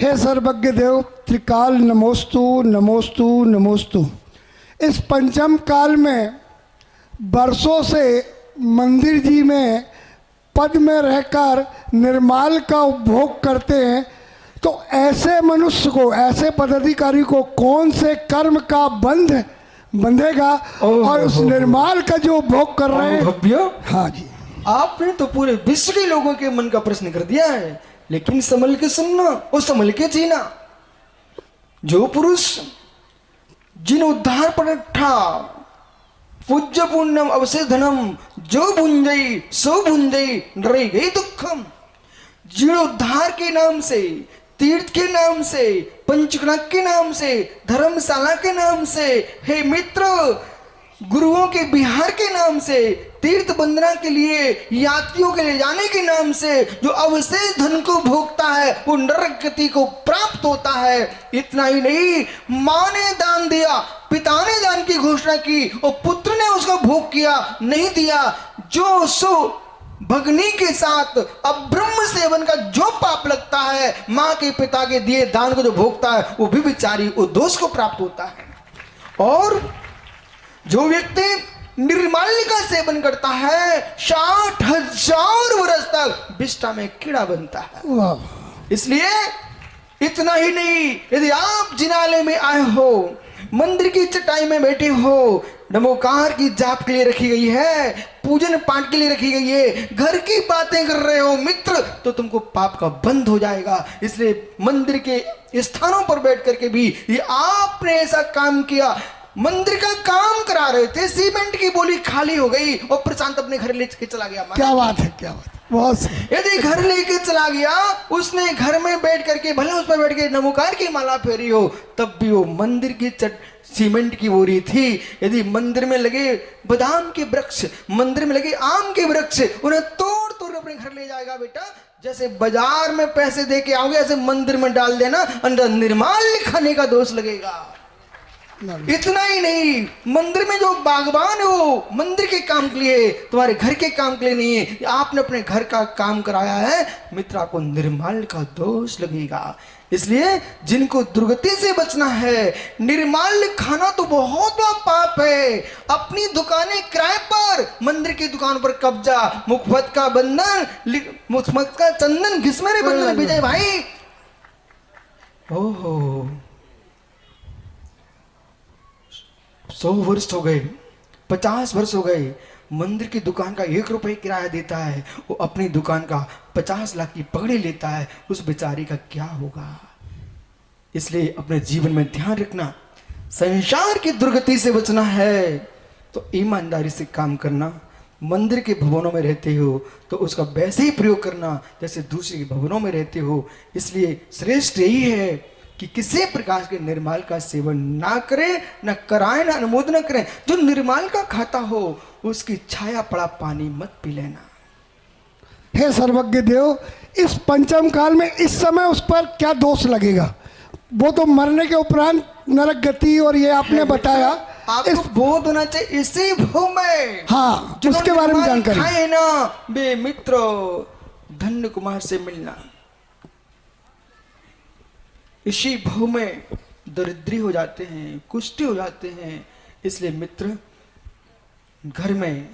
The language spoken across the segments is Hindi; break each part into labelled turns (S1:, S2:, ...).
S1: हे सर्वज्ञ देव त्रिकाल नमोस्तु नमोस्तु नमोस्तु। इस पंचम काल में वर्षों से मंदिर जी में पद में रहकर निर्माल का उपभोग करते हैं, तो ऐसे मनुष्य को, ऐसे पदाधिकारी को कौन से कर्म का बंधेगा और उस निर्माल का जो उपभोग कर रहे हैं।
S2: भव्य,
S1: हाँ जी,
S2: आपने तो पूरे विश्व के लोगों के मन का प्रश्न कर दिया है, लेकिन संभल के सुनना और संभल के जीना। जो पुरुष जिन उद्धार पर अट्ठा पूज्य पुण्यम अवशेष धनम जो भुंजई सो भुंजई डरे गई दुखम। जिन उद्धार के नाम से, तीर्थ के नाम से, पंचकनक के नाम से, धर्मशाला के नाम से, हे मित्र गुरुओं के बिहार के नाम से, तीर्थ वंदना के लिए यात्रियों के ले जाने के नाम से जो अवशेष धन को भोगता है वो नरक गति को प्राप्त होता है। इतना ही नहीं, माँ ने दान दिया, पिता ने दान की घोषणा की और पुत्र ने उसका भोग किया, नहीं दिया, जो सो भगनी के साथ अब्रह्म सेवन का जो पाप लगता है, माँ के पिता के दिए दान को जो भोगता है वो भी विचारी वो दोष को प्राप्त होता है। और जो व्यक्ति निर्माल्य का सेवन करता है 60,000 वर्ष तक विष्ठा में कीड़ा बनता है। इसलिए इतना ही नहीं, यदि आप जिनालय में आए हो, मंदिर की चटाई में बैठे हो, नमोकार की जाप के लिए रखी गई है, पूजन पाठ के लिए रखी गई है, घर की बातें कर रहे हो मित्र, तो तुमको पाप का बंध हो जाएगा। इसलिए मंदिर के स्थानों पर बैठ करके भी ये आपने ऐसा काम किया। मंदिर का काम करा रहे थे, सीमेंट की बोली खाली हो गई और प्रशांत अपने घर लेके चला गया।
S1: क्या बात है, क्या बात है, बहुत सही।
S2: यदि घर लेके चला गया, उसने घर में बैठ करके भले उस पर बैठ के नमोकार की माला फेरी हो, तब भी वो मंदिर की सीमेंट की बोरी थी। यदि मंदिर में लगे बादाम के वृक्ष, मंदिर में लगे आम के वृक्ष, उन्हें तोड़ तोड़ अपने घर ले जाएगा। बेटा जैसे बाजार में पैसे दे के आओगे ऐसे मंदिर में डाल देना, अंदर निर्माल्य खाने का दोष लगेगा। इतना ही नहीं, मंदिर में जो बागबान है वो मंदिर के काम के लिए, तुम्हारे घर के काम के लिए नहीं है। आपने अपने घर का काम कराया है, मित्र आपको निर्माल्य का दोष लगेगा। इसलिए जिनको दुर्गति से बचना है, निर्माल्य खाना तो बहुत बड़ा पाप है। अपनी दुकानें किराए पर, मंदिर की दुकान पर कब्जा, मुखपत का बंधन, मुखपत का चंदन घिसमेरे बंधन विजय भाई। ओहो 100 वर्ष हो गए, 50 वर्ष हो गए, मंदिर की दुकान का 1 रुपए किराया देता है, वो अपनी दुकान का 50 लाख की पगड़ी लेता है, उस बेचारी का क्या होगा। इसलिए अपने जीवन में ध्यान रखना, संसार की दुर्गति से बचना है तो ईमानदारी से काम करना। मंदिर के भवनों में रहते हो तो उसका वैसे ही प्रयोग करना जैसे दूसरे के भवनों में रहते हो। इसलिए श्रेष्ठ यही है कि किसी प्रकार के निर्माल का सेवन ना करें, न कराएं, न अनुमोदन करें। जो निर्माल का खाता हो उसकी छाया पड़ा पानी मत पी लेना।
S1: हे सर्वज्ञ देव, इस पंचम काल में इस समय उस पर क्या दोष लगेगा? वो तो मरने के उपरांत नरक गति और ये आपने बताया,
S2: आपको बोध होना चाहिए इसी भूमि में।
S1: हाँ, उसके बारे में जानकारी
S2: खाए ना बे मित्रो, धन्य कुमार से मिलना। इसी भव में दरिद्री हो जाते हैं, कुष्ठी हो जाते हैं। इसलिए मित्र घर में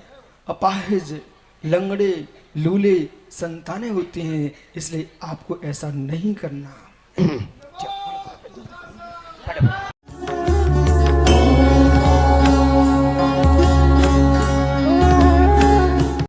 S2: अपाहिज, लंगड़े, लूले संतानें होती हैं, इसलिए आपको ऐसा नहीं करना।